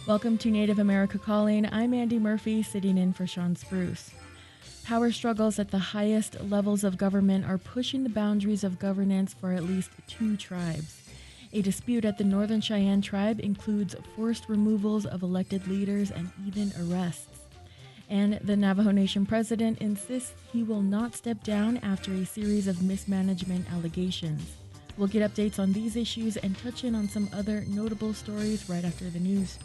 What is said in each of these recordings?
Welcome to Native America Calling. I'm Andy Murphy, sitting in for Sean Spruce. Power struggles at the highest levels of government are pushing the boundaries of governance for at least two tribes. A dispute at the Northern Cheyenne tribe includes forced removals of elected leaders and even arrests. And the Navajo Nation president insists he will not step down after a series of mismanagement allegations. We'll get updates on these issues and touch in on some other notable stories right after the news.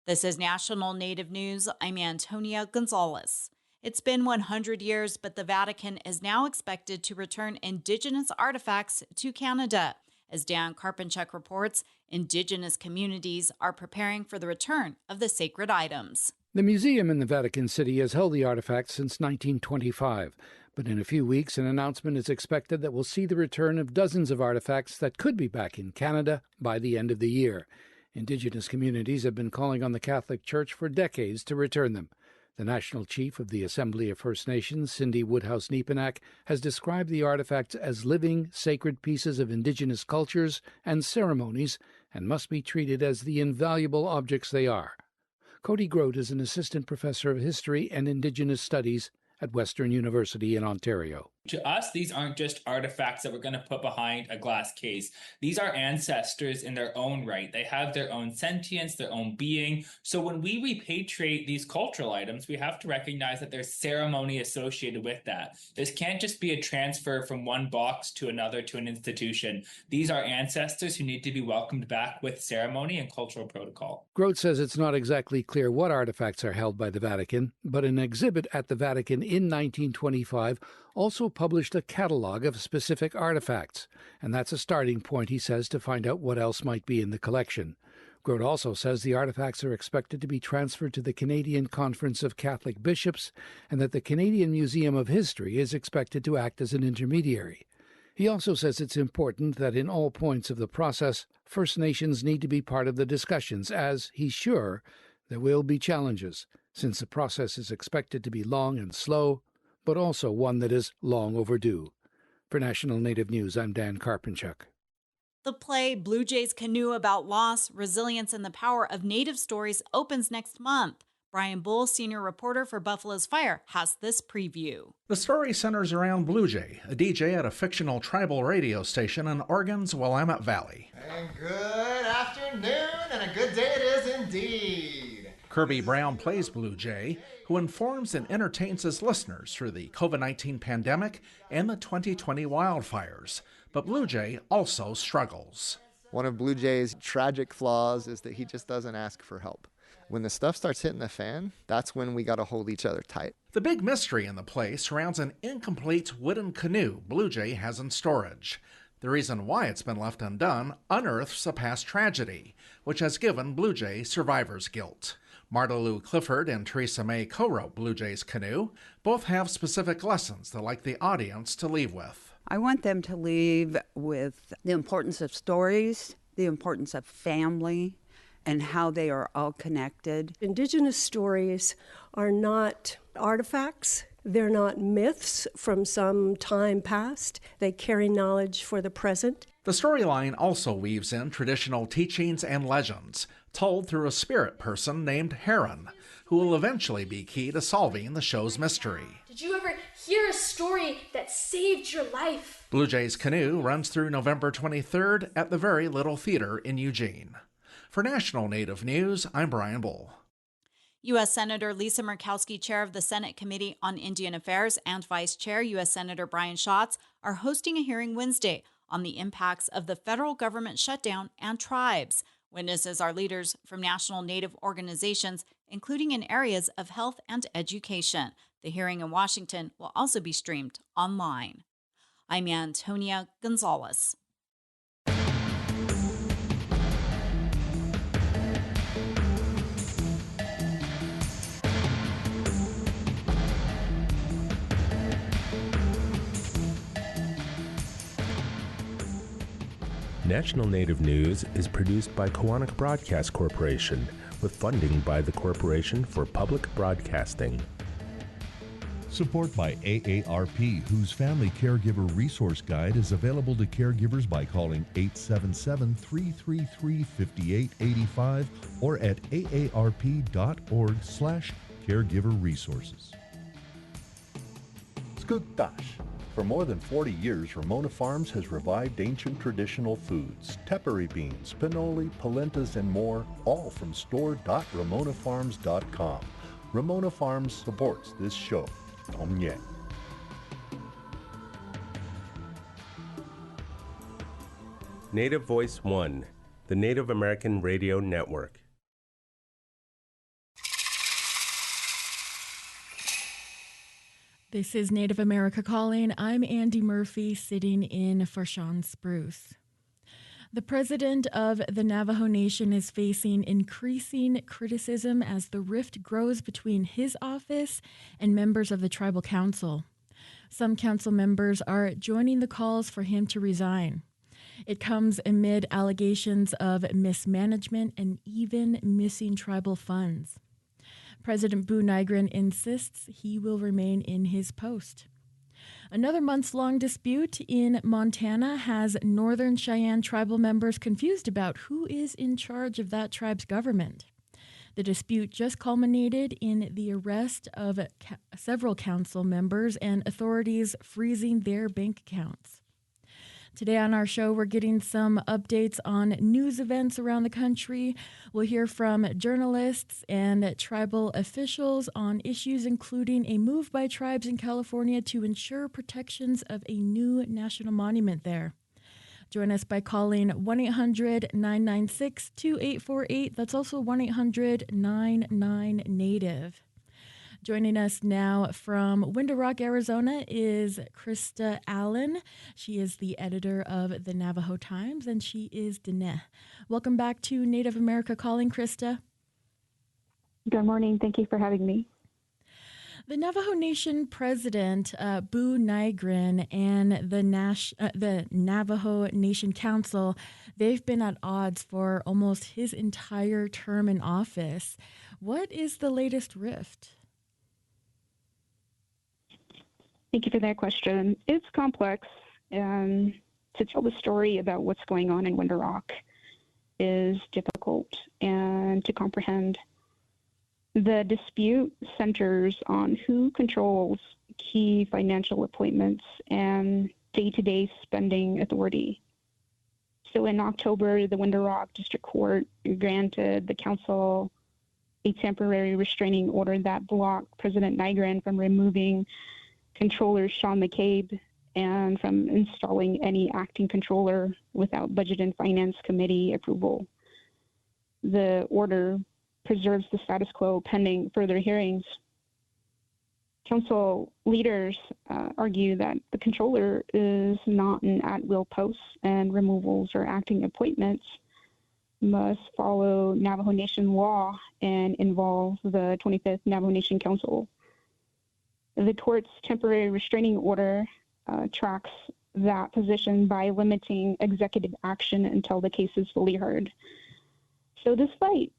This is National Native News. I'm Antonia Gonzalez. It's been 100 years, but the Vatican is now expected to return Indigenous artifacts to Canada. As Dan Karpinchuk reports, Indigenous communities are preparing for the return of the sacred items. The museum in the Vatican City has held the artifacts since 1925, but in a few weeks an announcement is expected that will see the return of dozens of artifacts that could be back in Canada by the end of the year. Indigenous communities have been calling on the Catholic Church for decades to return them. The National Chief of the Assembly of First Nations, Cindy Woodhouse-Nepenak, has described the artifacts as living, sacred pieces of Indigenous cultures and ceremonies and must be treated as the invaluable objects they are. Cody Grote is an assistant professor of history and Indigenous studies at Western University in Ontario. To us, these aren't just artifacts that we're going to put behind a glass case. These are ancestors in their own right. They have their own sentience, their own being. So when we repatriate these cultural items, we have to recognize that there's ceremony associated with that. This can't just be a transfer from one box to another to an institution. These are ancestors who need to be welcomed back with ceremony and cultural protocol. Grote says it's not exactly clear what artifacts are held by the Vatican, but an exhibit at the Vatican in 1925 also published a catalog of specific artifacts, and that's a starting point, he says, to find out what else might be in the collection. Grote also says the artifacts are expected to be transferred to the Canadian Conference of Catholic Bishops and that the Canadian Museum of History is expected to act as an intermediary. He also says it's important that in all points of the process, First Nations need to be part of the discussions, as he's sure there will be challenges, since the process is expected to be long and slow, but also one that is long overdue. For National Native News, I'm Dan Karpinchuk. The play Blue Jays Canoe About Loss, Resilience, and the Power of Native Stories opens next month. Brian Bull, senior reporter for Buffalo's Fire, has this preview. The story centers around Blue Jay, a DJ at a fictional tribal radio station in Oregon's Willamette Valley. And good afternoon, and a good day it is indeed. Kirby Brown plays Blue Jay, who informs and entertains his listeners through the COVID-19 pandemic and the 2020 wildfires. But Blue Jay also struggles. One of Blue Jay's tragic flaws is that he just doesn't ask for help. When the stuff starts hitting the fan, that's when we got to hold each other tight. The big mystery in the play surrounds an incomplete wooden canoe Blue Jay has in storage. The reason why it's been left undone unearths a past tragedy, which has given Blue Jay survivor's guilt. Marta Lou Clifford and Theresa May co-wrote Blue Jay's Canoe. Both have specific lessons they'd like the audience to leave with. I want them to leave with the importance of stories, the importance of family, and how they are all connected. Indigenous stories are not artifacts. They're not myths from some time past. They carry knowledge for the present. The storyline also weaves in traditional teachings and legends, told through a spirit person named Heron, who will eventually be key to solving the show's mystery. Did you ever hear a story that saved your life? Blue Jay's Canoe runs through November 23rd at the Very Little Theater in Eugene. For National Native News, I'm Brian Bull. U.S. Senator Lisa Murkowski, chair of the Senate Committee on Indian Affairs, and Vice Chair U.S. Senator Brian Schatz are hosting a hearing Wednesday on the impacts of the federal government shutdown and tribes. Witnesses are leaders from national Native organizations, including in areas of health and education. The hearing in Washington will also be streamed online. I'm Antonia Gonzalez. National Native News is produced by Koahnic Broadcast Corporation with funding by the Corporation for Public Broadcasting. Support by AARP, whose Family Caregiver Resource Guide is available to caregivers by calling 877-333-5885 or at aarp.org/caregiver-resources. Skugtash. For more than 40 years, Ramona Farms has revived ancient traditional foods, tepary beans, pinoli, polentas, and more, all from store.ramonafarms.com. Ramona Farms supports this show. Tom Yang. Native Voice One, the Native American Radio Network. This is Native America Calling. I'm Andy Murphy, sitting in for Sean Spruce. The president of the Navajo Nation is facing increasing criticism as the rift grows between his office and members of the tribal council. Some council members are joining the calls for him to resign. It comes amid allegations of mismanagement and even missing tribal funds. President Boo Nygren insists he will remain in his post. Another months-long dispute in Montana has Northern Cheyenne tribal members confused about who is in charge of that tribe's government. The dispute just culminated in the arrest of several council members and authorities freezing their bank accounts. Today on our show, we're getting some updates on news events around the country. We'll hear from journalists and tribal officials on issues including a move by tribes in California to ensure protections of a new national monument there. Join us by calling 1-800-996-2848. That's also 1-800-99-NATIVE. Joining us now from Window Rock, Arizona is Krista Allen. She is the editor of the Navajo Times, and she is Diné. Welcome back to Native America Calling, Krista. Good morning. Thank you for having me. The Navajo Nation president, Boo Nygren, and the Navajo Nation Council, they've been at odds for almost his entire term in office. What is the latest rift? Thank you for that question. It's complex, and to tell the story about what's going on in Window Rock is difficult and to comprehend. The dispute centers on who controls key financial appointments and day-to-day spending authority. So in October, the Window Rock District Court granted the council a temporary restraining order that blocked President Nygren from removing Controller Sean McCabe and from installing any acting controller without Budget and Finance Committee approval. The order preserves the status quo pending further hearings. Council leaders argue that the controller is not an at-will post, and removals or acting appointments must follow Navajo Nation law and involve the 25th Navajo Nation Council. The court's temporary restraining order tracks that position by limiting executive action until the case is fully heard. So this fight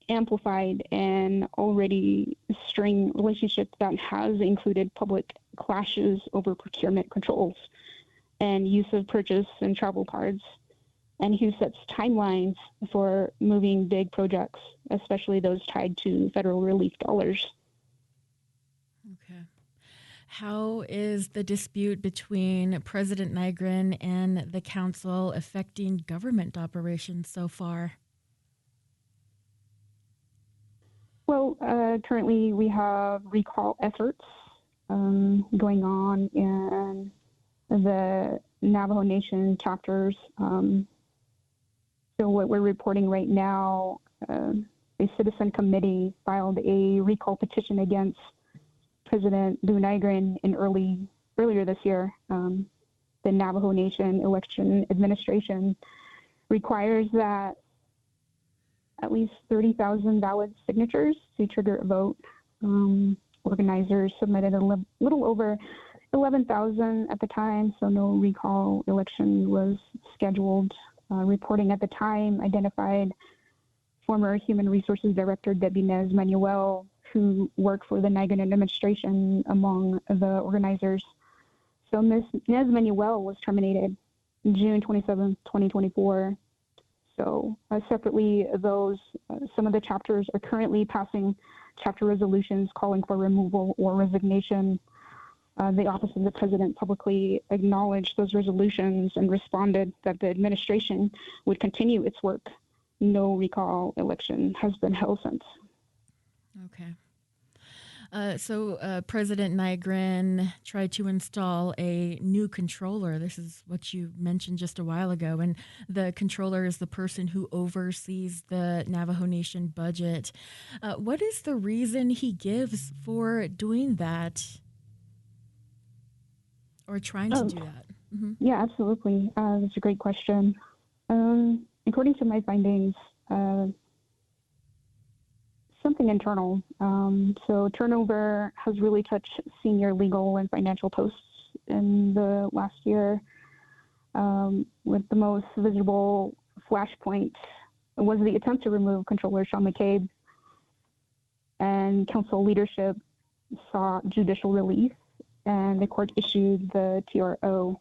amplified an already strained relationship that has included public clashes over procurement controls and use of purchase and travel cards, and who sets timelines for moving big projects, especially those tied to federal relief dollars. Okay. How is the dispute between President Nygren and the council affecting government operations so far? Well, currently we have recall efforts going on in the Navajo Nation chapters. So what we're reporting right now, a citizen committee filed a recall petition against President Boo Nygren earlier this year. The Navajo Nation Election Administration requires that at least 30,000 valid signatures to trigger a vote. Organizers submitted a little over 11,000 at the time, so no recall election was scheduled. Reporting at the time identified former Human Resources Director Debbie Nez Manuel, who worked for the Nygren administration, among the organizers. So Ms. Nez Manuel was terminated June 27, 2024. So separately, some of the chapters are currently passing chapter resolutions calling for removal or resignation. The Office of the President publicly acknowledged those resolutions and responded that the administration would continue its work. No recall election has been held since. Okay. So President Nygren tried to install a new controller. This is what you mentioned just a while ago. And the controller is the person who oversees the Navajo Nation budget. What is the reason he gives for doing that or trying to do that? Mm-hmm. Yeah, absolutely. That's a great question. According to my findings, something internal. So turnover has really touched senior legal and financial posts in the last year, with the most visible flashpoint was the attempt to remove Controller Sean McCabe, and council leadership sought judicial relief, and the court issued the TRO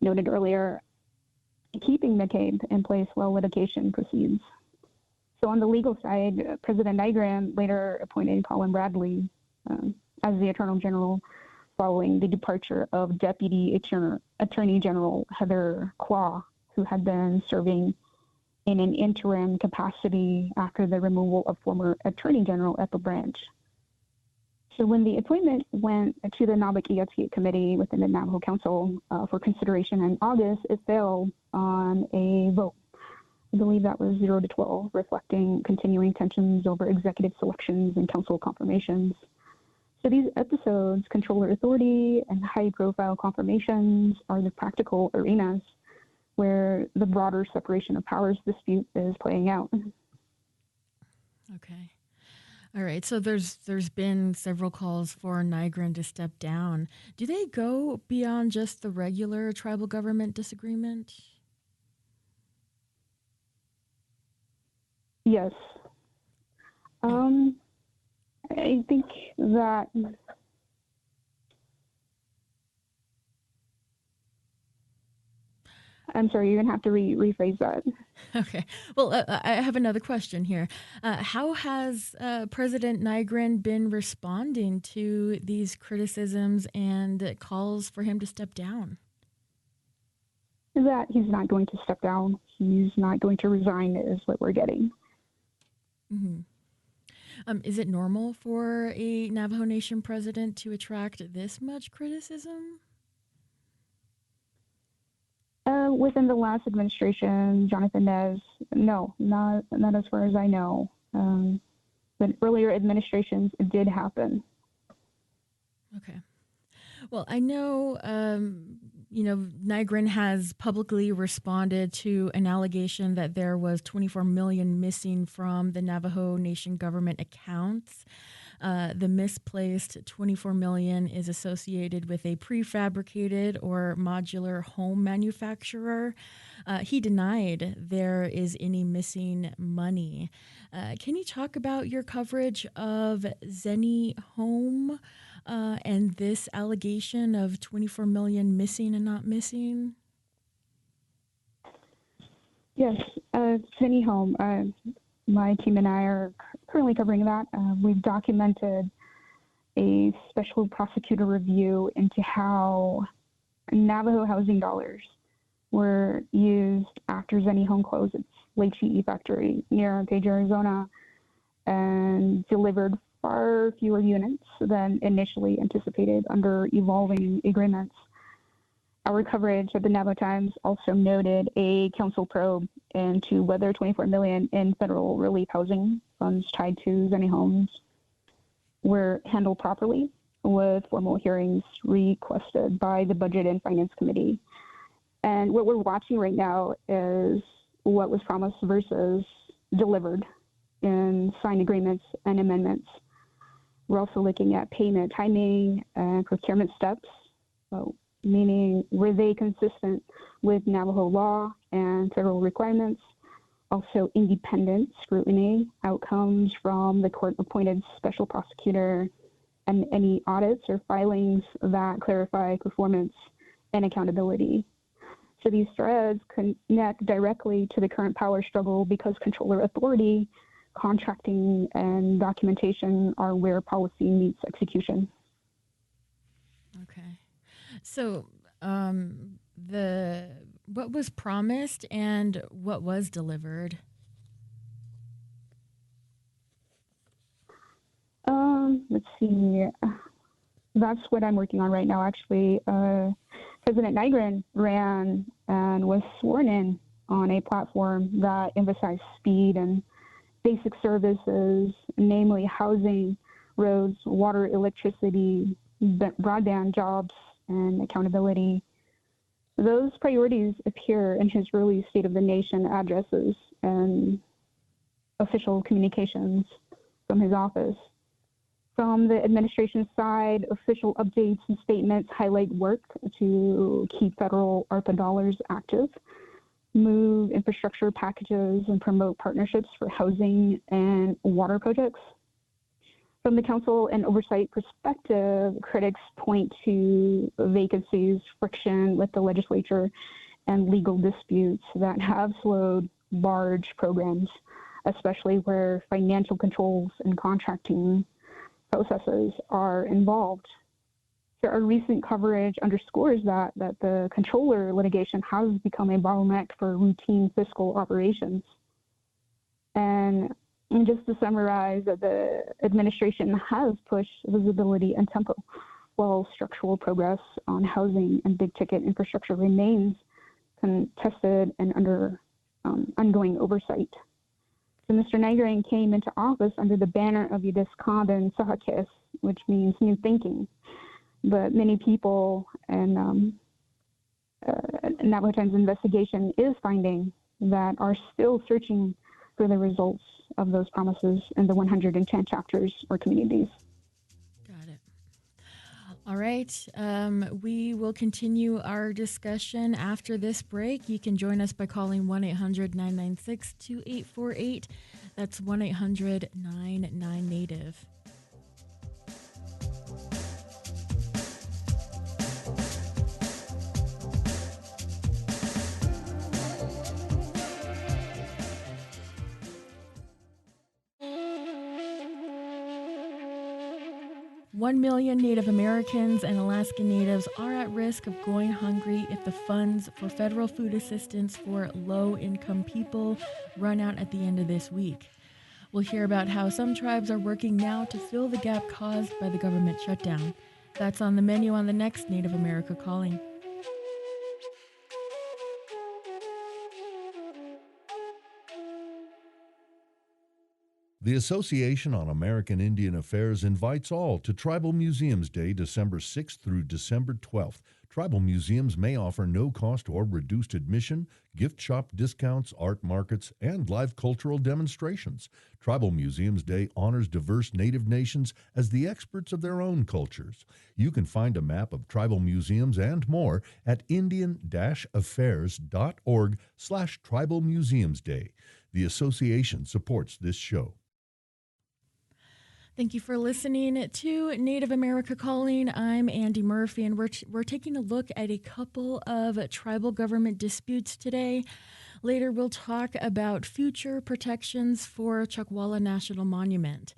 noted earlier, keeping McCabe in place while litigation proceeds. So on the legal side, President Nygren later appointed Colin Bradley as the Attorney General following the departure of Deputy Attorney General Heather Claw, who had been serving in an interim capacity after the removal of former Attorney General Ethel Branch. So when the appointment went to the Namak Committee within the Navajo Council for consideration in August, it failed on a vote. I believe that was 0-12, reflecting continuing tensions over executive selections and council confirmations. So these episodes, controller authority and high-profile confirmations, are the practical arenas where the broader separation of powers dispute is playing out. Okay. All right. So there's been several calls for Nygren to step down. Do they go beyond just the regular tribal government disagreement? Yes. I think that I'm sorry, you're going to have to rephrase that. Okay. Well, I have another question here. How has President Nygren been responding to these criticisms and calls for him to step down? That he's not going to step down. He's not going to resign is what we're getting. Mm-hmm. Is it normal for a Navajo Nation president to attract this much criticism? Within the last administration, Jonathan Nez, no, not as far as I know. But earlier administrations, it did happen. Okay. Well, I know, Nygren has publicly responded to an allegation that there was $24 million missing from the Navajo Nation government accounts. The misplaced $24 million is associated with a prefabricated or modular home manufacturer. He denied there is any missing money. Can you talk about your coverage of Zenny Home and this allegation of $24 million missing and not missing? Yes, Zenny Home. My team and I are currently covering that. We've documented a special prosecutor review into how Navajo housing dollars were used after Zenny Home closed its Lake Chee factory near Page, Arizona, and delivered far fewer units than initially anticipated under evolving agreements. Our coverage at the Navajo Times also noted a council probe into whether $24 million in federal relief housing funds tied to Zenny Homes were handled properly, with formal hearings requested by the Budget and Finance Committee. And what we're watching right now is what was promised versus delivered in signed agreements and amendments. We're also looking at payment timing and procurement steps, meaning were they consistent with Navajo law and federal requirements? Also, independent scrutiny, outcomes from the court-appointed special prosecutor, and any audits or filings that clarify performance and accountability. So these threads connect directly to the current power struggle because controller authority, contracting, and documentation are where policy meets execution. Okay. So what was promised and what was delivered? Let's see. That's what I'm working on right now, actually. President Nygren ran and was sworn in on a platform that emphasized speed and basic services, namely housing, roads, water, electricity, broadband, jobs, and accountability. Those priorities appear in his early State of the Nation addresses and official communications from his office. From the administration side, official updates and statements highlight work to keep federal ARPA dollars active, move infrastructure packages, and promote partnerships for housing and water projects. From the council and oversight perspective, critics point to vacancies, friction with the legislature, and legal disputes that have slowed large programs, especially where financial controls and contracting processes are involved. So our recent coverage underscores that the controller litigation has become a bottleneck for routine fiscal operations. And just to summarize, the administration has pushed visibility and tempo, while structural progress on housing and big-ticket infrastructure remains contested and under ongoing oversight. So Mr. Nygren came into office under the banner of Yiddiskaden Sahakis, which means new thinking. But many people and Navajo Times investigation is finding that are still searching for the results of those promises in the 110 chapters or communities. Got it. All right. We will continue our discussion after this break. You can join us by calling 1-800-996-2848. That's 1-800-99-NATIVE. One million Native Americans and Alaska Natives are at risk of going hungry if the funds for federal food assistance for low-income people run out at the end of this week. We'll hear about how some tribes are working now to fill the gap caused by the government shutdown. That's on the menu on the next Native America Calling. The Association on American Indian Affairs invites all to Tribal Museums Day, December 6th through December 12th. Tribal museums may offer no-cost or reduced admission, gift shop discounts, art markets, and live cultural demonstrations. Tribal Museums Day honors diverse Native nations as the experts of their own cultures. You can find a map of tribal museums and more at indian-affairs.org/Tribal Museums Day. The association supports this show. Thank you for listening to Native America Calling. I'm Andy Murphy, and we're taking a look at a couple of tribal government disputes today. Later, we'll talk about future protections for Chuckwalla National Monument.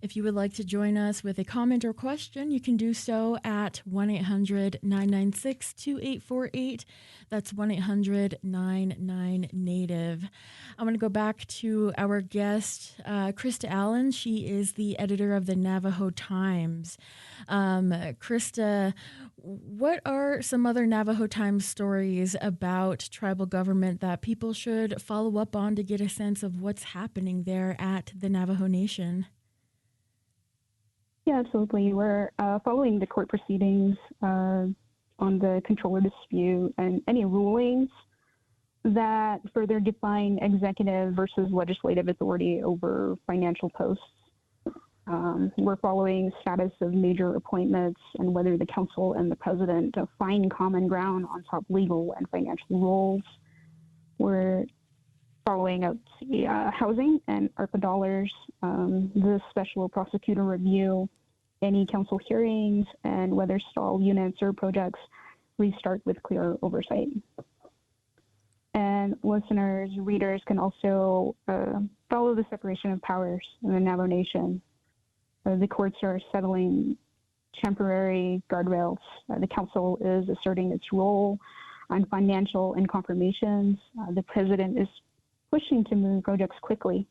If you would like to join us with a comment or question, you can do so at 1-800-996-2848. That's 1-800-99-NATIVE. I'm going to go back to our guest, Krista Allen. She is the editor of the Navajo Times. Krista, what are some other Navajo Times stories about tribal government that people should follow up on to get a sense of what's happening there at the Navajo Nation? Yeah, absolutely. We're following the court proceedings on the controller dispute and any rulings that further define executive versus legislative authority over financial posts. We're following status of major appointments and whether the council and the president find common ground on top legal and financial roles. We're following up the housing and ARPA dollars, the special prosecutor review, any council hearings, and whether stall units or projects restart with clear oversight. And listeners, readers can also follow the separation of powers in the Navajo Nation. The courts are settling temporary guardrails. The council is asserting its role on financial and confirmations. The president is pushing to move projects quickly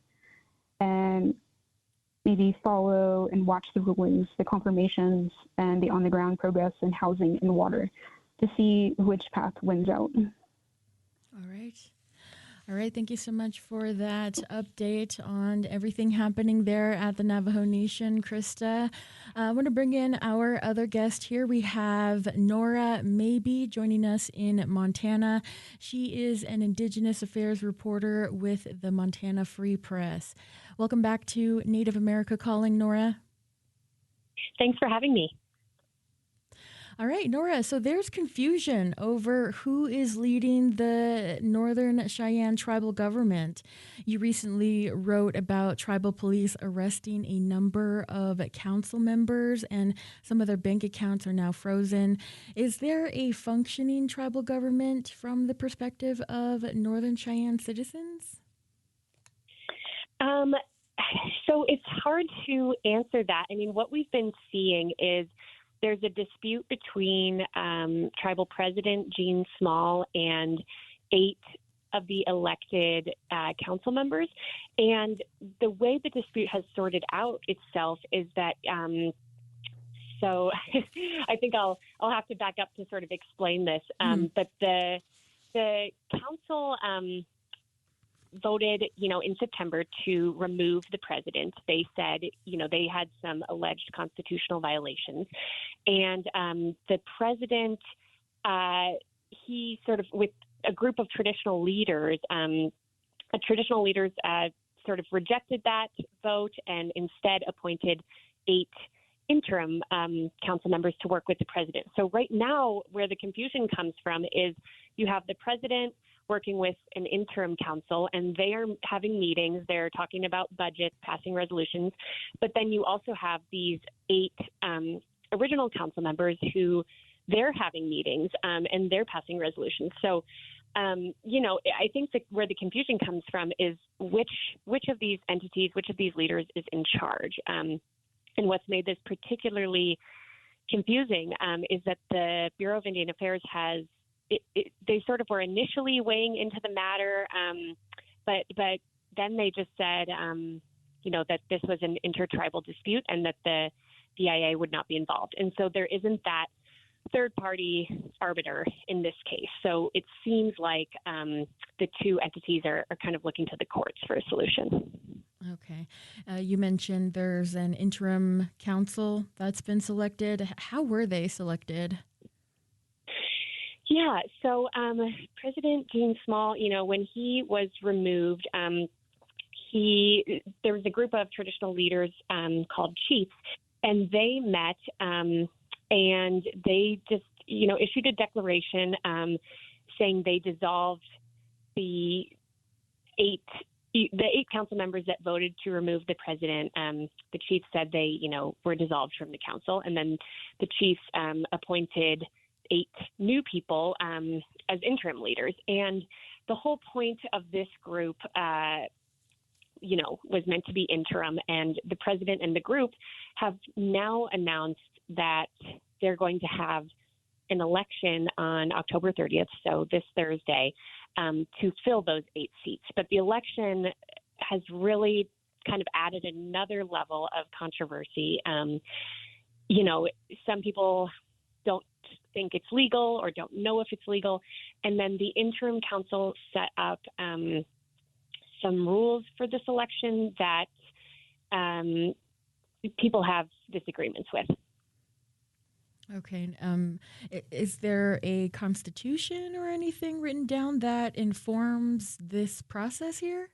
and maybe follow and watch the rulings, the confirmations, and the on-the-ground progress in housing and water to see which path wins out. All right. All right. Thank you so much for that update on everything happening there at the Navajo Nation, Krista. I want to bring in our other guest here. We have Nora Maybe joining us in Montana. She is an Indigenous Affairs reporter with the Montana Free Press. Welcome back to Native America Calling, Nora. Thanks for having me. All right, Nora, so there's confusion over who is leading the Northern Cheyenne tribal government. You recently wrote about tribal police arresting a number of council members and some of their bank accounts are now frozen. Is there a functioning tribal government from the perspective of Northern Cheyenne citizens? So it's hard to answer that. I mean, what we've been seeing is there's a dispute between tribal president Gene Small and 8 of the elected council members. And the way the dispute has sorted out itself is that, so I think I'll have to back up to sort of explain this. But the council voted, in September to remove the president. They said, they had some alleged constitutional violations. And the president, he sort of, with a group of traditional leaders sort of rejected that vote and instead appointed 8 interim council members to work with the president. So right now, where the confusion comes from is you have the president working with an interim council, and they are having meetings. They're talking about budgets, passing resolutions. But then you also have these 8 original council members who they're having meetings and they're passing resolutions. So, I think that where the confusion comes from is which of these entities, which of these leaders is in charge. And what's made this particularly confusing is that the Bureau of Indian Affairs has they sort of were initially weighing into the matter, but then they just said, that this was an intertribal dispute and that the BIA would not be involved. And so there isn't that third-party arbiter in this case. So it seems like the 2 entities are kind of looking to the courts for a solution. Okay. You mentioned there's an interim council that's been selected. How were they selected? Yeah, so President Gene Small, when he was removed, there was a group of traditional leaders called chiefs, and they met and they just, issued a declaration saying they dissolved the 8 council members that voted to remove the president. The chiefs said they, were dissolved from the council, and then the chiefs appointed 8 new people as interim leaders. And the whole point of this group, was meant to be interim. And the president and the group have now announced that they're going to have an election on October 30th, so this Thursday, to fill those 8 seats. But the election has really kind of added another level of controversy. Some people don't think it's legal or don't know if it's legal. And then the interim council set up some rules for this election that people have disagreements with. Okay. Is there a constitution or anything written down that informs this process here?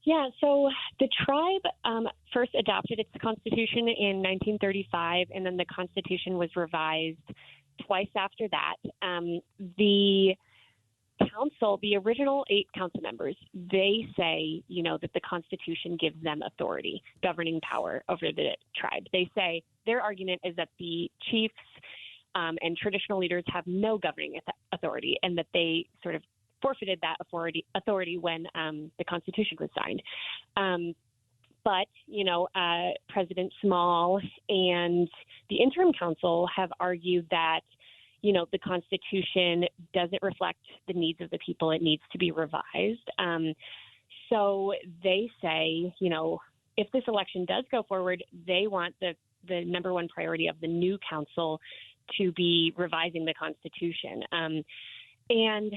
Yeah, so the tribe first adopted its constitution in 1935, and then the constitution was revised twice after that. The council, the original 8 council members, they say, that the Constitution gives them authority, governing power over the tribe. They say their argument is that the chiefs and traditional leaders have no governing authority, and that they sort of forfeited that authority when the Constitution was signed. But President Small and the interim council have argued that the Constitution doesn't reflect the needs of the people. It needs to be revised. So they say, if this election does go forward, they want the number one priority of the new council to be revising the Constitution. And,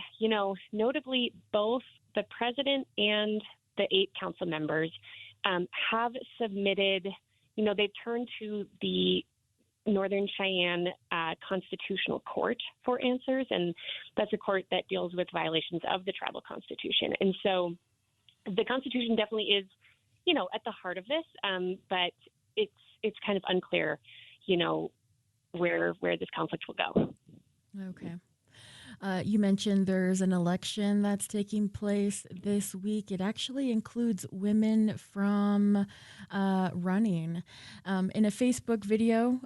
notably, both the president and the 8 council members have submitted, they've turned to the Northern Cheyenne Constitutional Court for answers, and that's a court that deals with violations of the tribal constitution. And so the Constitution definitely is, at the heart of this, but it's kind of unclear, where this conflict will go. Okay. You mentioned there's an election that's taking place this week. It actually includes women from running. In a Facebook video,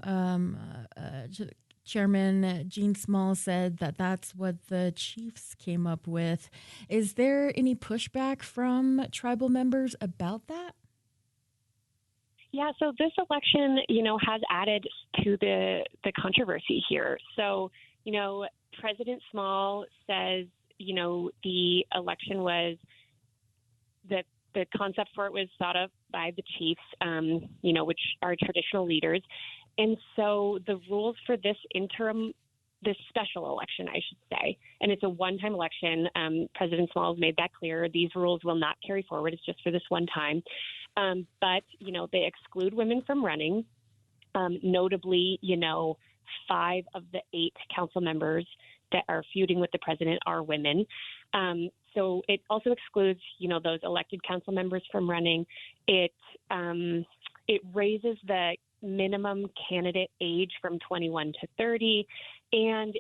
Chairman Gene Small said that that's what the Chiefs came up with. Is there any pushback from tribal members about that? Yeah, so this election, has added to the controversy here. So, President Small says, the election was that the concept for it was thought of by the chiefs, which are traditional leaders. And so the rules for this special election, I should say, and it's a one-time election. President Small has made that clear. These rules will not carry forward. It's just for this one time. But, they exclude women from running. Notably, 5 of the 8 council members that are feuding with the president are women. So it also excludes, those elected council members from running. It raises the minimum candidate age from 21 to 30, and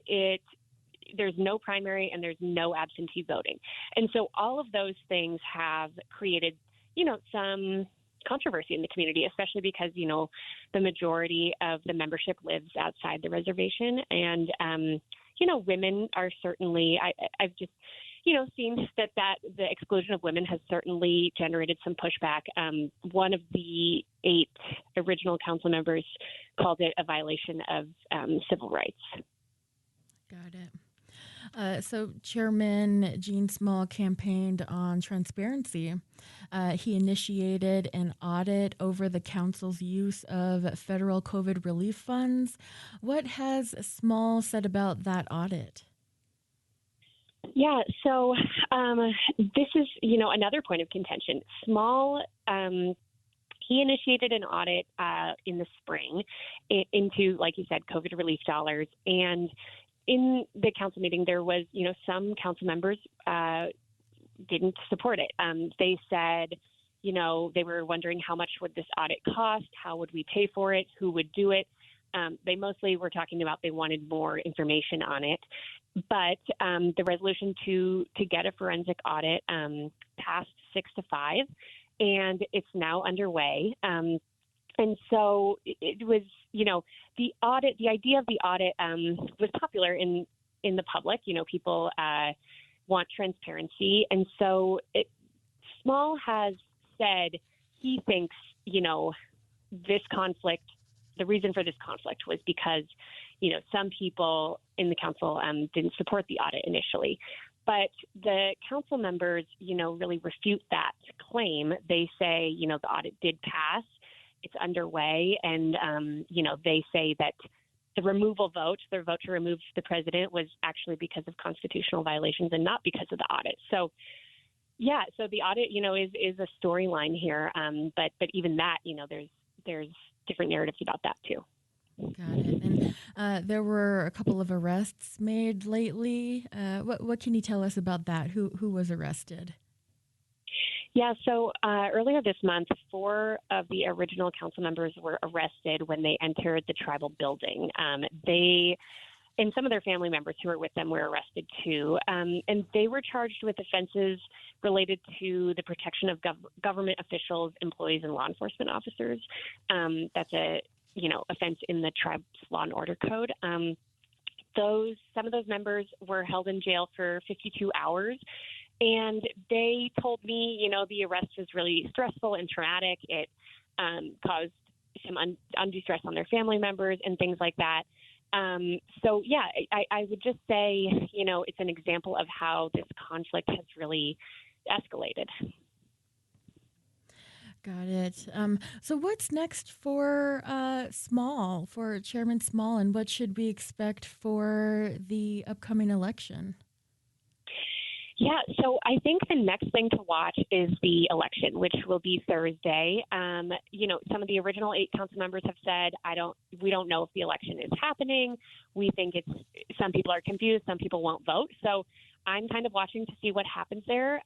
there's no primary and there's no absentee voting. And so all of those things have created, some controversy in the community, especially because, the majority of the membership lives outside the reservation. And, women are certainly, I've just, seen that the exclusion of women has certainly generated some pushback. One of the 8 original council members called it a violation of civil rights. Got it. So Chairman Gene Small campaigned on transparency. He initiated an audit over the council's use of federal COVID relief funds. What has Small said about that audit? Yeah, so this is, another point of contention. Small, he initiated an audit in the spring into, like you said, COVID relief dollars. And in the council meeting, there was, some council members didn't support it. They said, they were wondering how much would this audit cost? How would we pay for it? Who would do it? They mostly were talking about they wanted more information on it. But the resolution to get a forensic audit passed 6-5, and it's now underway. And so it was, the audit, the idea of the audit was popular in the public. People want transparency. And so Small has said he thinks, this conflict, the reason for this conflict was because, some people in the council didn't support the audit initially. But the council members, really refute that claim. They say, the audit did pass. It's underway, and, they say that the removal vote, their vote to remove the president, was actually because of constitutional violations and not because of the audit. So, yeah, so the audit, is a storyline here, but even that, there's different narratives about that too. Got it. And there were a couple of arrests made lately. What can you tell us about that? Who was arrested? Yeah, so earlier this month, 4 of the original council members were arrested when they entered the tribal building. And some of their family members who were with them were arrested too. And they were charged with offenses related to the protection of government officials, employees, and law enforcement officers. That's a offense in the tribe's law and order code. Some of those members were held in jail for 52 hours. And they told me, the arrest was really stressful and traumatic. It caused some undue stress on their family members and things like that. So, yeah, I would just say, it's an example of how this conflict has really escalated. Got it. So what's next for for Chairman Small, and what should we expect for the upcoming election? Yeah, so I think the next thing to watch is the election, which will be Thursday. Some of the original 8 council members have said, we don't know if the election is happening. We think some people are confused, some people won't vote. So I'm kind of watching to see what happens there.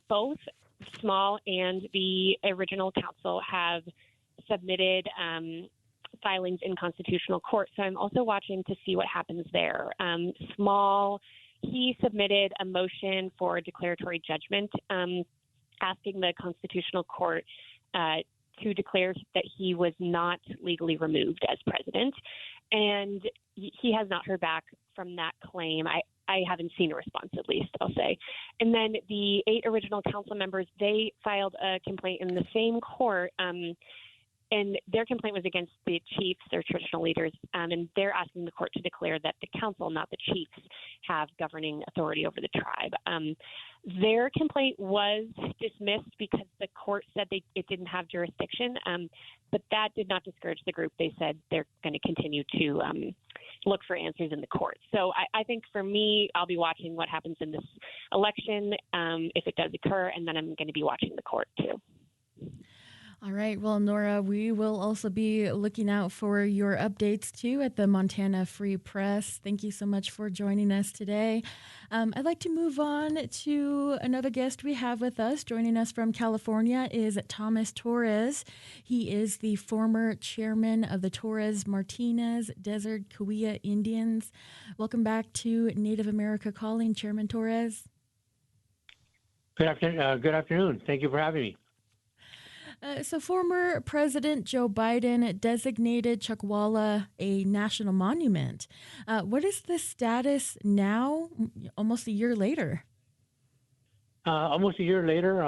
Both Small and the original council have submitted filings in constitutional court. So I'm also watching to see what happens there. Small, he submitted a motion for declaratory judgment, asking the constitutional court to declare that he was not legally removed as president. And he has not heard back from that claim. I haven't seen a response, at least, I'll say. And then the 8 original council members, they filed a complaint in the same court, and their complaint was against the chiefs, their traditional leaders, and they're asking the court to declare that the council, not the chiefs, have governing authority over the tribe. Their complaint was dismissed because the court said it didn't have jurisdiction, but that did not discourage the group. They said they're going to continue to look for answers in the court. So I think for me, I'll be watching what happens in this election, if it does occur, and then I'm going to be watching the court too. All right. Well, Nora, we will also be looking out for your updates, too, at the Montana Free Press. Thank you so much for joining us today. I'd like to move on to another guest we have with us. Joining us from California is Thomas Torres. He is the former chairman of the Torres Martinez Desert Cahuilla Indians. Welcome back to Native America Calling, Chairman Torres. Good afternoon. Thank you for having me. So former President Joe Biden designated Chuckwalla a national monument. What is the status now, almost a year later? Almost a year later,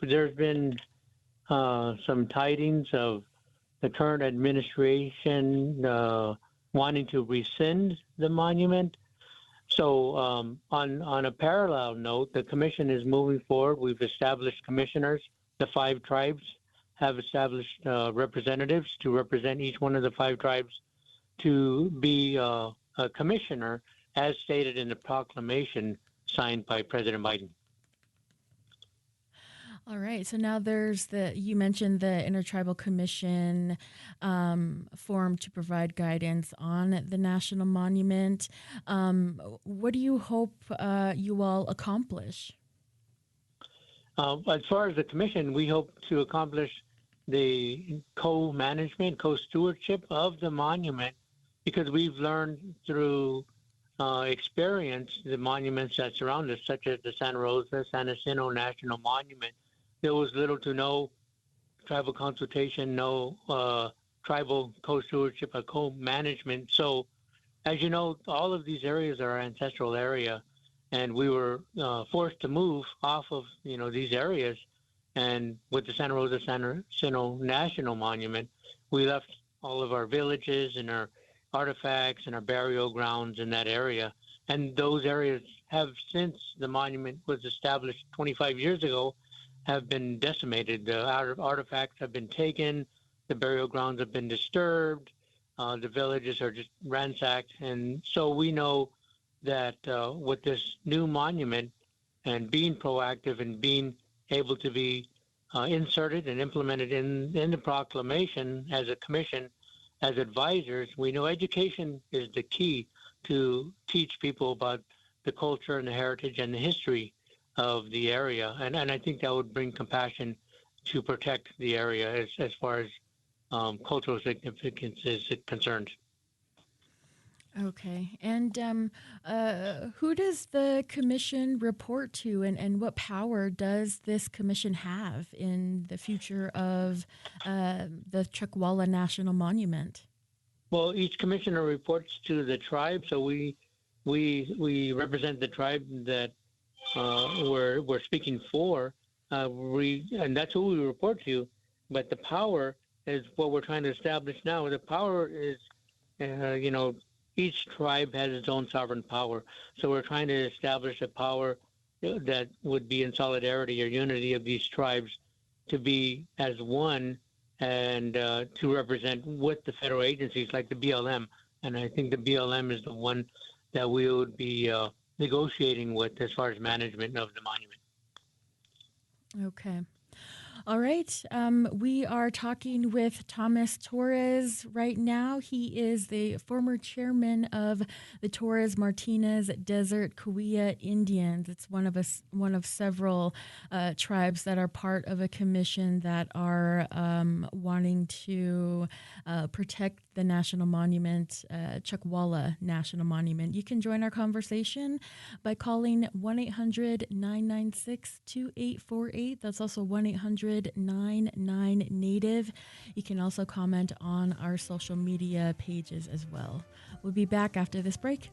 there's been some tidings of the current administration wanting to rescind the monument. So on a parallel note, the commission is moving forward. We've established commissioners. The 5 tribes have established representatives to represent each one of the 5 tribes to be a commissioner, as stated in the proclamation signed by President Biden. All right. So now you mentioned the Intertribal Commission formed to provide guidance on the national monument. What do you hope you all accomplish? As far as the commission, we hope to accomplish the co-management, co-stewardship of the monument, because we've learned through experience the monuments that surround us, such as the Santa Rosa, San Jacinto National Monument. There was little to no tribal consultation, no tribal co-stewardship or co-management. So, as you know, all of these areas are our ancestral area, and we were forced to move off of these areas. And with the Santa Rosa San Jacinto National Monument, we left all of our villages and our artifacts and our burial grounds in that area. And those areas have, since the monument was established 25 years ago, have been decimated. The artifacts have been taken, the burial grounds have been disturbed, the villages are just ransacked. And so we know that with this new monument and being proactive and being able to be inserted and implemented in the proclamation as a commission, as advisors, we know education is the key to teach people about the culture and the heritage and the history of the area, and I think that would bring compassion to protect the area as far as cultural significance is concerned. Okay. And who does the commission report to, and what power does this commission have in the future of the Chuckwalla National Monument? Well, each commissioner reports to the tribe, so we represent the tribe that we're speaking for, and that's who we report to. But the power is what we're trying to establish now. The power is, each tribe has its own sovereign power. So we're trying to establish a power that would be in solidarity or unity of these tribes to be as one and to represent with the federal agencies like the BLM. And I think the BLM is the one that we would be negotiating with as far as management of the monument. Okay. All right. We are talking with Thomas Torres right now. He is the former chairman of the Torres Martinez Desert Cahuilla Indians. It's one of several tribes that are part of a commission that are wanting to protect the national monument, Chuckwalla National Monument. You can join our conversation by calling 1-800-996-2848. That's also 1-800-99-NATIVE. You can also comment on our social media pages as well. We'll be back after this break.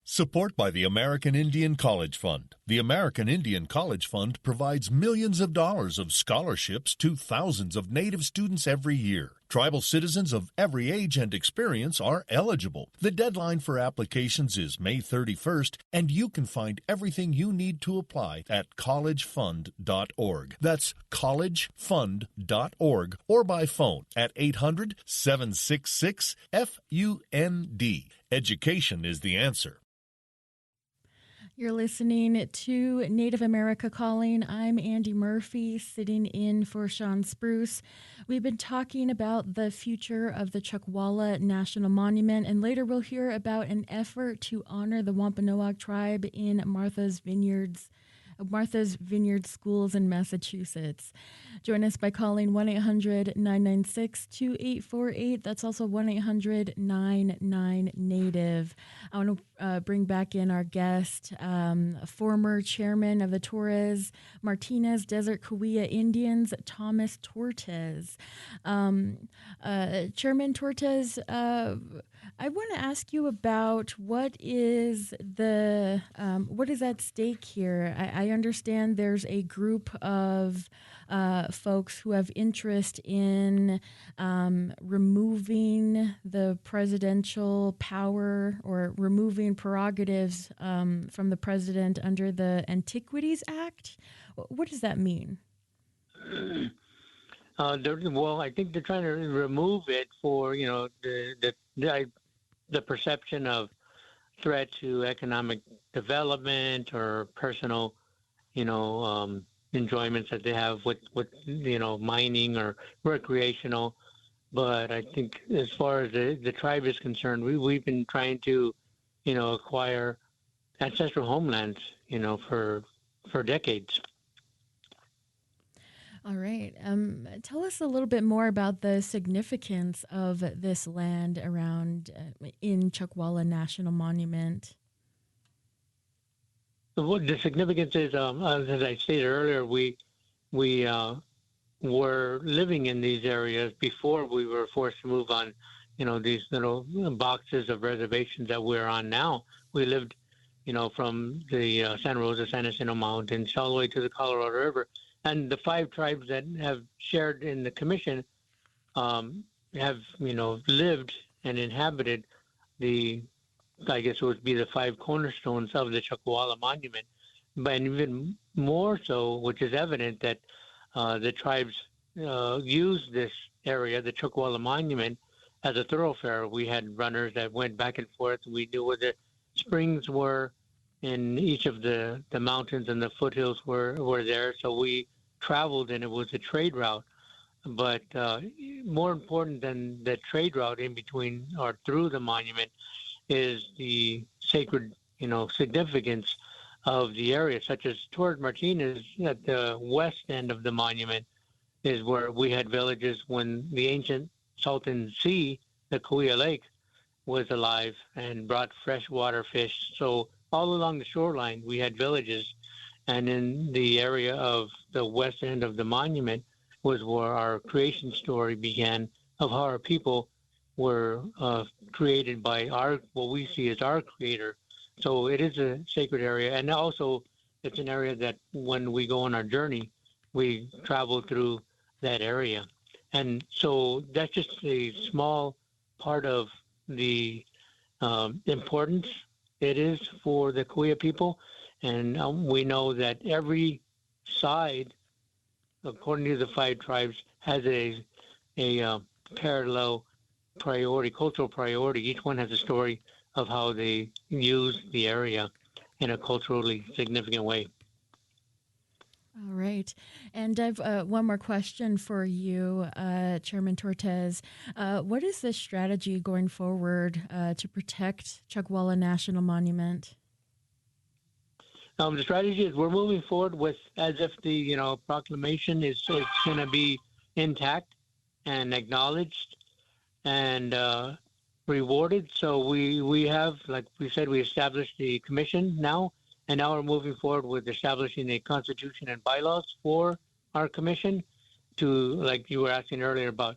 Support by the American Indian College Fund. The American Indian College Fund provides millions of dollars of scholarships to thousands of Native students every year. Tribal citizens of every age and experience are eligible. The deadline for applications is May 31st, and you can find everything you need to apply at collegefund.org. That's collegefund.org, or by phone at 800-766-FUND. Education is the answer. You're listening to Native America Calling. I'm Andy Murphy, sitting in for Sean Spruce. We've been talking about the future of the Chuckwalla National Monument, and later we'll hear about an effort to honor the Wampanoag tribe in Martha's Vineyard Schools in Massachusetts. Join us by calling 1-800-996-2848. That's also 1-800-99-NATIVE. I want to bring back in our guest, former chairman of the Torres Martinez Desert Cahuilla Indians, Thomas Torres. Chairman Torres, I want to ask you about what is at stake here. I understand there's a group of folks who have interest in removing the presidential power or removing prerogatives from the president under the Antiquities Act. What does that mean? Well, I think they're trying to remove it for the perception of threat to economic development or personal, enjoyments that they have with mining or recreational. But I think as far as the tribe is concerned, we've been trying to, acquire ancestral homelands, for decades. All right. Tell us a little bit more about the significance of this land around in Chuckwalla National Monument. The significance is, as I stated earlier, we were living in these areas before we were forced to move on, these little boxes of reservations that we're on now. We lived, from the Santa Rosa, San Jacinto Mountains all the way to the Colorado River. And the 5 tribes that have shared in the commission have, lived and inhabited I guess it would be the 5 cornerstones of the Chuckwalla Monument. But even more so, which is evident that the tribes use this area, the Chuckwalla Monument, as a thoroughfare. We had runners that went back and forth. We knew where the springs were in each of the mountains, and the foothills were there. So we traveled, and it was a trade route. But more important than the trade route in between or through the monument is the sacred, significance of the area, such as Torres Martinez at the west end of the monument is where we had villages when the ancient Salton Sea, the Cahuilla Lake, was alive and brought freshwater fish. So all along the shoreline, we had villages. And in the area of the west end of the monument was where our creation story began of how our people were created by what we see as our creator. So it is a sacred area. And also it's an area that when we go on our journey, we travel through that area. And so that's just a small part of the importance it is for the Cahuilla people. And we know that every side, according to the 5 tribes, has a parallel priority, cultural priority. Each one has a story of how they use the area in a culturally significant way. All right. And I've one more question for you, Chairman Tortes. What is the strategy going forward to protect Chuckwalla National Monument? The strategy is we're moving forward with as if the proclamation is going to be intact and acknowledged and rewarded. So we have, like we said, we established the commission now, and now we're moving forward with establishing a constitution and bylaws for our commission to, like you were asking earlier about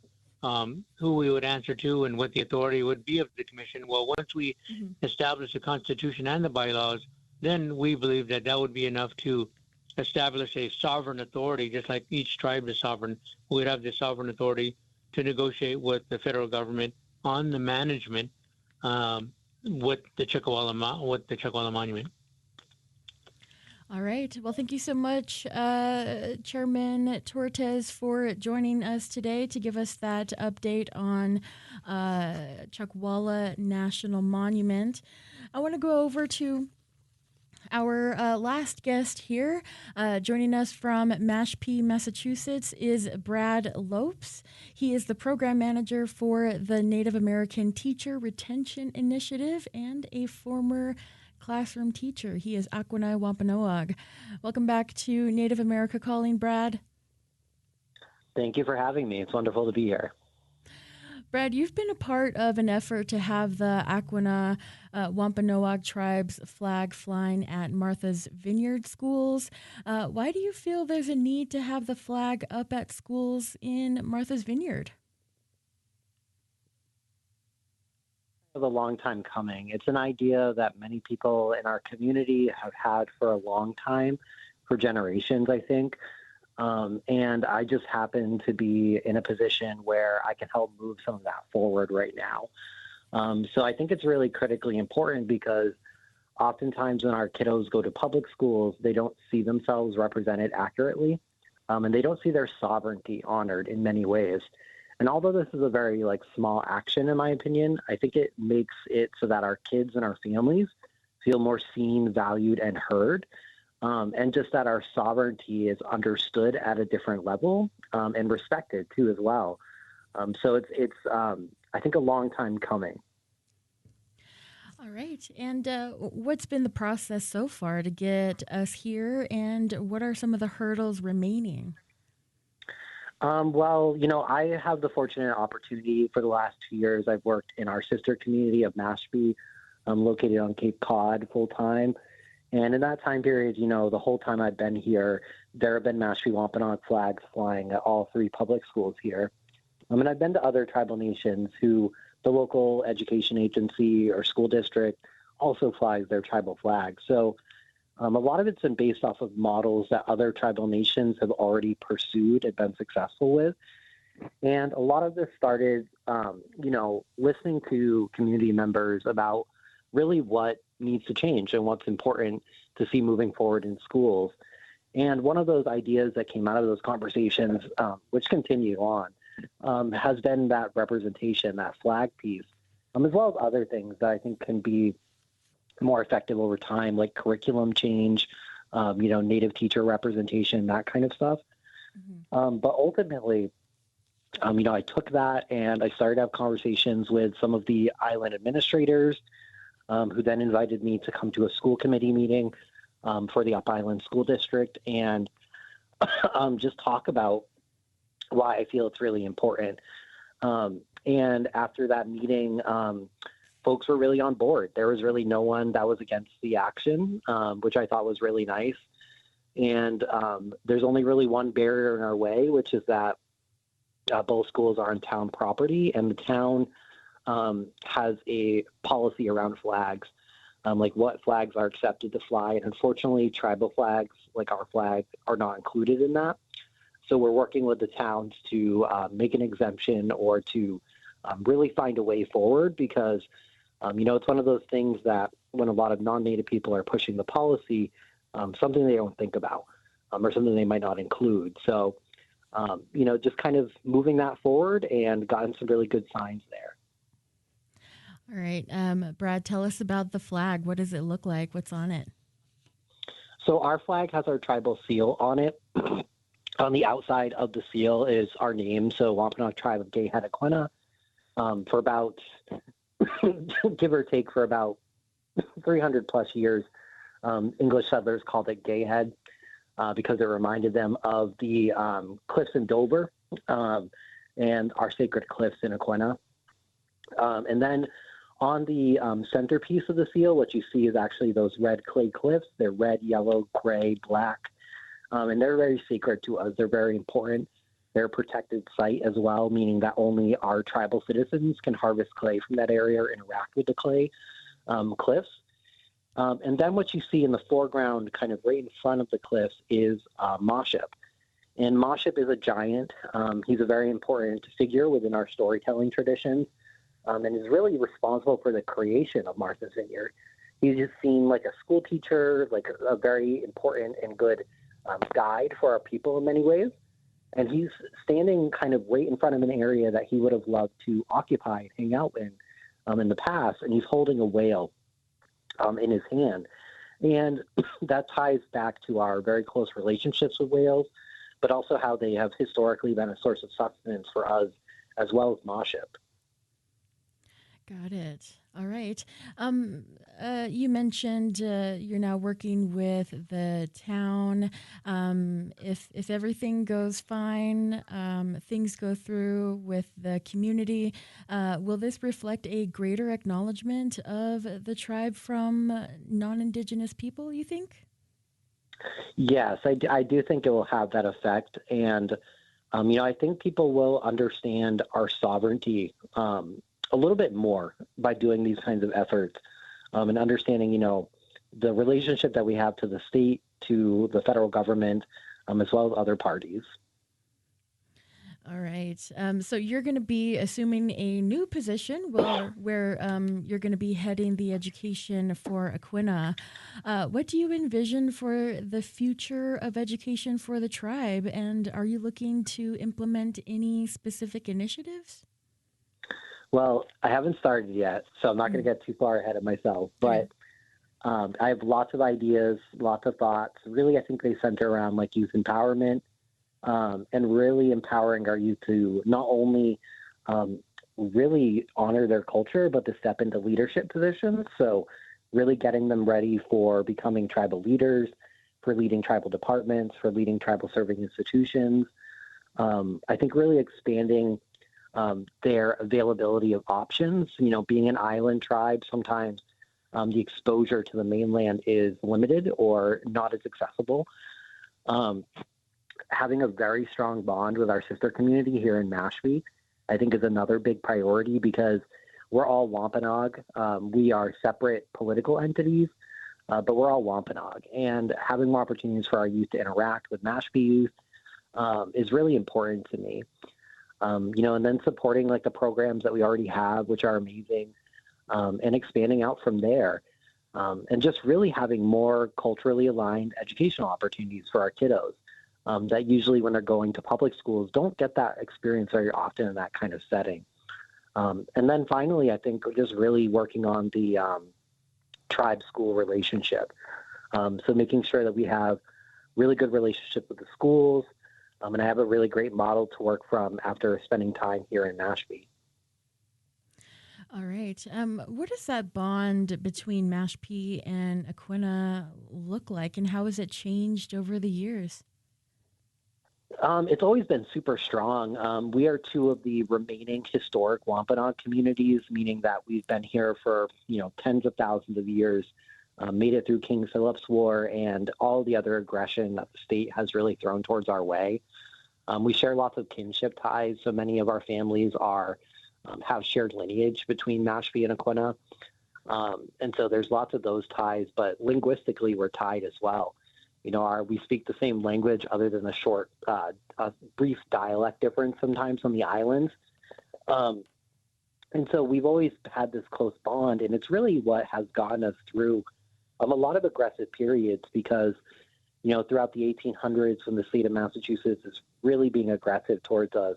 who we would answer to and what the authority would be of the commission. Well, once we establish the constitution and the bylaws, then we believe that would be enough to establish a sovereign authority, just like each tribe is sovereign. We'd have the sovereign authority to negotiate with the federal government on the management with the Chuckwalla Monument. All right. Well, thank you so much, Chairman Tortes, for joining us today to give us that update on Chuckwalla National Monument. I want to go over to our last guest here. Joining us from Mashpee, Massachusetts is Brad Lopes. He is the program manager for the Native American Teacher Retention Initiative and a former classroom teacher. He is Aquinnah Wampanoag. Welcome back to Native America Calling, Brad. Thank you for having me. It's wonderful to be here. Brad, you've been a part of an effort to have the Aquinnah Wampanoag tribe's flag flying at Martha's Vineyard schools. Why do you feel there's a need to have the flag up at schools in Martha's Vineyard? A long time coming. It's an idea that many people in our community have had for a long time, for generations, I think. And I just happen to be in a position where I can help move some of that forward right now. So I think it's really critically important because oftentimes when our kiddos go to public schools, they don't see themselves represented accurately, and they don't see their sovereignty honored in many ways. And although this is a very small action, in my opinion, I think it makes it so that our kids and our families feel more seen, valued, and heard. And just that our sovereignty is understood at a different level and respected too as well. So it's I think a long time coming. All right. And what's been the process so far to get us here, and what are some of the hurdles remaining? Well, I have the fortunate opportunity for the last 2 years. I've worked in our sister community of Mashpee, located on Cape Cod full time. And in that time period, the whole time I've been here, there have been Mashpee Wampanoag flags flying at all 3 public schools here. And I've been to other tribal nations who the local education agency or school district also flies their tribal flag. So a lot of it's been based off of models that other tribal nations have already pursued and been successful with. And a lot of this started, listening to community members about really what needs to change and what's important to see moving forward in schools. And one of those ideas that came out of those conversations, which continue on, has been that representation, that flag piece, as well as other things that I think can be more effective over time, like curriculum change, Native teacher representation, that kind of stuff. But ultimately, I took that and I started to have conversations with some of the island administrators, who then invited me to come to a school committee meeting for the Up Island School District and just talk about why I feel it's really important. And after that meeting, folks were really on board. There was really no one that was against the action, which I thought was really nice. And there's only really one barrier in our way, which is that both schools are on town property, and the town has a policy around flags, like what flags are accepted to fly. And unfortunately, tribal flags, like our flag, are not included in that. So we're working with the towns to make an exemption or to really find a way forward because, it's one of those things that when a lot of non-Native people are pushing the policy, something they don't think about or something they might not include. So, just kind of moving that forward and gotten some really good signs there. All right. Brad, tell us about the flag. What does it look like? What's on it? So our flag has our tribal seal on it. On the outside of the seal is our name, so Wampanoag Tribe of Gay Head Aquinnah. For about, give or take, for about 300 plus years, English settlers called it Gay Head because it reminded them of the cliffs in Dover and our sacred cliffs in Aquinnah. And then on the centerpiece of the seal, what you see is actually those red clay cliffs. They're red, yellow, gray, black. And they're very sacred to us. They're very important. They're a protected site as well, meaning that only our tribal citizens can harvest clay from that area or interact with the clay cliffs. And then what you see in the foreground, kind of right in front of the cliffs, is Moship. And Moship is a giant. He's a very important figure within our storytelling tradition, and is really responsible for the creation of Martha's Vineyard. He's just seen like a school teacher, like a very important and good guide for our people in many ways. And he's standing kind of right in front of an area that he would have loved to occupy and hang out in the past. And he's holding a whale in his hand. And that ties back to our very close relationships with whales, but also how they have historically been a source of sustenance for us, as well as Moship. Got it. All right. You mentioned you're now working with the town. If everything goes fine, things go through with the community, will this reflect a greater acknowledgement of the tribe from non-Indigenous people, you think? Yes, I do think it will have that effect. And, I think people will understand our sovereignty a little bit more by doing these kinds of efforts and understanding, the relationship that we have to the state, to the federal government, as well as other parties. All right. So you're going to be assuming a new position where you're going to be heading the education for Aquinnah. What do you envision for the future of education for the tribe? And are you looking to implement any specific initiatives? Well, I haven't started yet, so I'm not going to get too far ahead of myself. But I have lots of ideas, lots of thoughts. Really, I think they center around like youth empowerment and really empowering our youth to not only really honor their culture, but to step into leadership positions. So really getting them ready for becoming tribal leaders, for leading tribal departments, for leading tribal serving institutions. I think really expanding their availability of options. Being an island tribe, sometimes the exposure to the mainland is limited or not as accessible. Having a very strong bond with our sister community here in Mashpee, I think, is another big priority because we're all Wampanoag. We are separate political entities, but we're all Wampanoag. And having more opportunities for our youth to interact with Mashpee youth is really important to me. And then supporting like the programs that we already have, which are amazing, and expanding out from there, and just really having more culturally aligned educational opportunities for our kiddos. that usually when they're going to public schools don't get that experience very often in that kind of setting. And then finally, I think just really working on the tribe-school relationship. So making sure that we have really good relationship with the schools, and I have a really great model to work from after spending time here in Mashpee. All right. What does that bond between Mashpee and Aquinnah look like, and how has it changed over the years? It's always been super strong. We are two of the remaining historic Wampanoag communities, meaning that we've been here for tens of thousands of years, made it through King Philip's War and all the other aggression that the state has really thrown towards our way. We share lots of kinship ties, so many of our families have shared lineage between Mashpee and Aquinnah, and so there's lots of those ties. But linguistically, we're tied as well. We speak the same language other than a brief dialect difference sometimes on the islands. And so we've always had this close bond, and it's really what has gotten us through a lot of aggressive periods because, throughout the 1800s when the state of Massachusetts is really being aggressive towards us,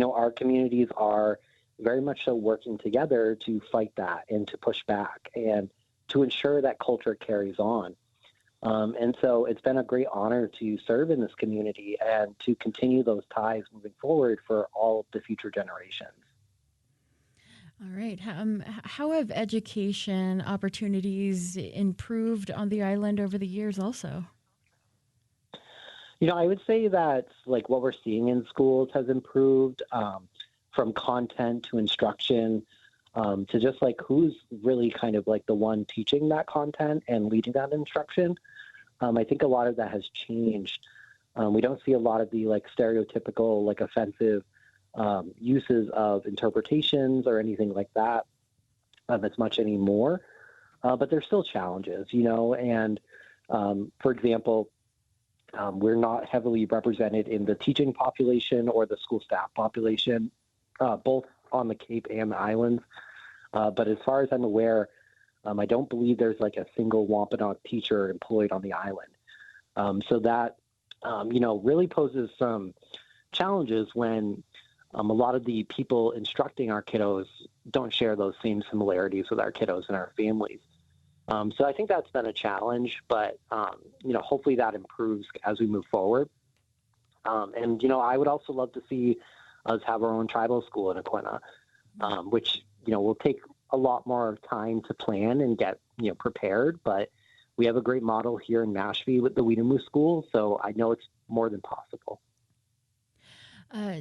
our communities are very much so working together to fight that and to push back and to ensure that culture carries on. And so it's been a great honor to serve in this community and to continue those ties moving forward for all of the future generations. All right. How have education opportunities improved on the island over the years also? I would say that what we're seeing in schools has improved from content to instruction to just who's really kind of the one teaching that content and leading that instruction. I think a lot of that has changed. We don't see a lot of the stereotypical offensive uses of interpretations or anything like that as much anymore. But there's still challenges, and for example, we're not heavily represented in the teaching population or the school staff population, both on the Cape and the islands. But as far as I'm aware, I don't believe there's a single Wampanoag teacher employed on the island. So that, really poses some challenges when a lot of the people instructing our kiddos don't share those same similarities with our kiddos and our families. So I think that's been a challenge, but, hopefully that improves as we move forward. And I would also love to see us have our own tribal school in Aquinnah, which, will take a lot more time to plan and get, prepared. But we have a great model here in Mashpee with the Weedamoo School, so I know it's more than possible.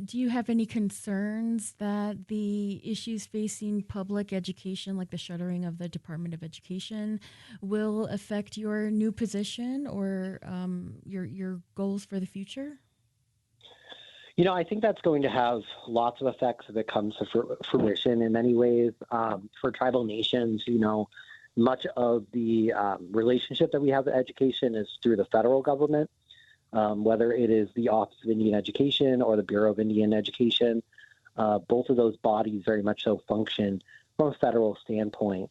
Do you have any concerns that the issues facing public education, like the shuttering of the Department of Education, will affect your new position or your goals for the future? I think that's going to have lots of effects if it comes to fruition in many ways. For tribal nations, much of the relationship that we have with education is through the federal government. Whether it is the Office of Indian Education or the Bureau of Indian Education, both of those bodies very much so function from a federal standpoint.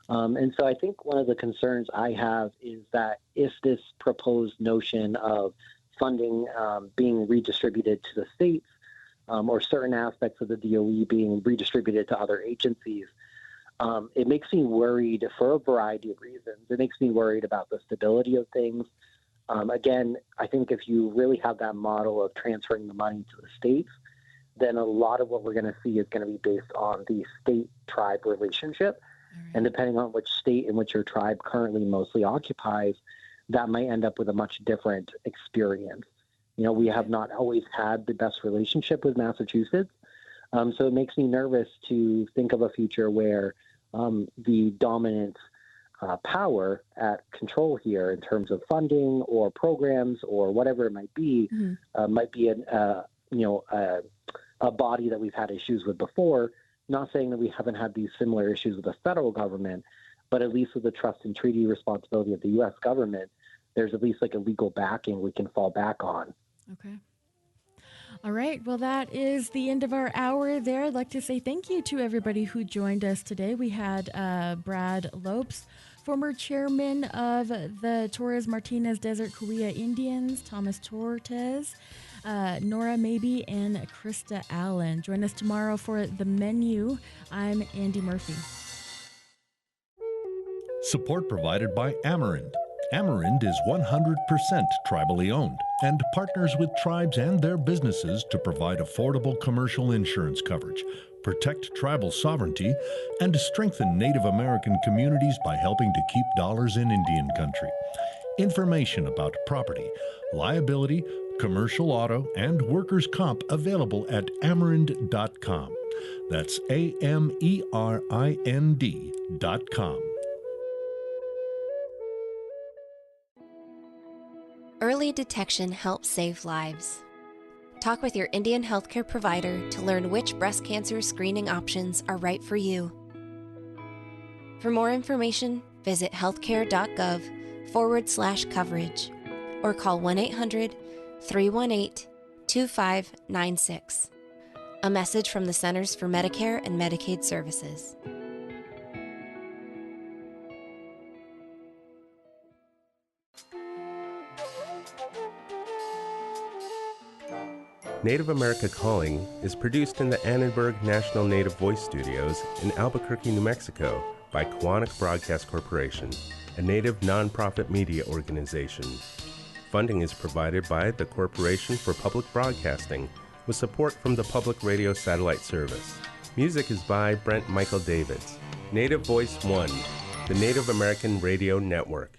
And so I think one of the concerns I have is that if this proposed notion of funding being redistributed to the states or certain aspects of the DOE being redistributed to other agencies, it makes me worried for a variety of reasons. It makes me worried about the stability of things. Again, I think if you really have that model of transferring the money to the states, then a lot of what we're going to see is going to be based on the state-tribe relationship. Right. And depending on which state in which your tribe currently mostly occupies, that might end up with a much different experience. We have not always had the best relationship with Massachusetts. So it makes me nervous to think of a future where the dominant power at control here in terms of funding or programs or whatever it might be, might be a body that we've had issues with before. Not saying that we haven't had these similar issues with the federal government, but at least with the trust and treaty responsibility of the U.S. government, there's at least a legal backing we can fall back on. Okay. All right. Well, that is the end of our hour there. I'd like to say thank you to everybody who joined us today. We had Brad Lopes, Former chairman of the Torres Martinez Desert Cahuilla Indians, Thomas Tortes, Nora Mabey, and Krista Allen. Join us tomorrow for The Menu. I'm Andy Murphy. Support provided by Amerind. Amerind is 100% tribally owned and partners with tribes and their businesses to provide affordable commercial insurance coverage, protect tribal sovereignty, and strengthen Native American communities by helping to keep dollars in Indian country. Information about property, liability, commercial auto, and workers' comp available at Amerind.com. That's AMERIND.com. Early detection helps save lives. Talk with your Indian healthcare provider to learn which breast cancer screening options are right for you. For more information, visit healthcare.gov/coverage or call 1-800-318-2596. A message from the Centers for Medicare and Medicaid Services. Native America Calling is produced in the Annenberg National Native Voice Studios in Albuquerque, New Mexico by Koahnic Broadcast Corporation, a Native nonprofit media organization. Funding is provided by the Corporation for Public Broadcasting with support from the Public Radio Satellite Service. Music is by Brent Michael Davids. Native Voice One, the Native American Radio Network.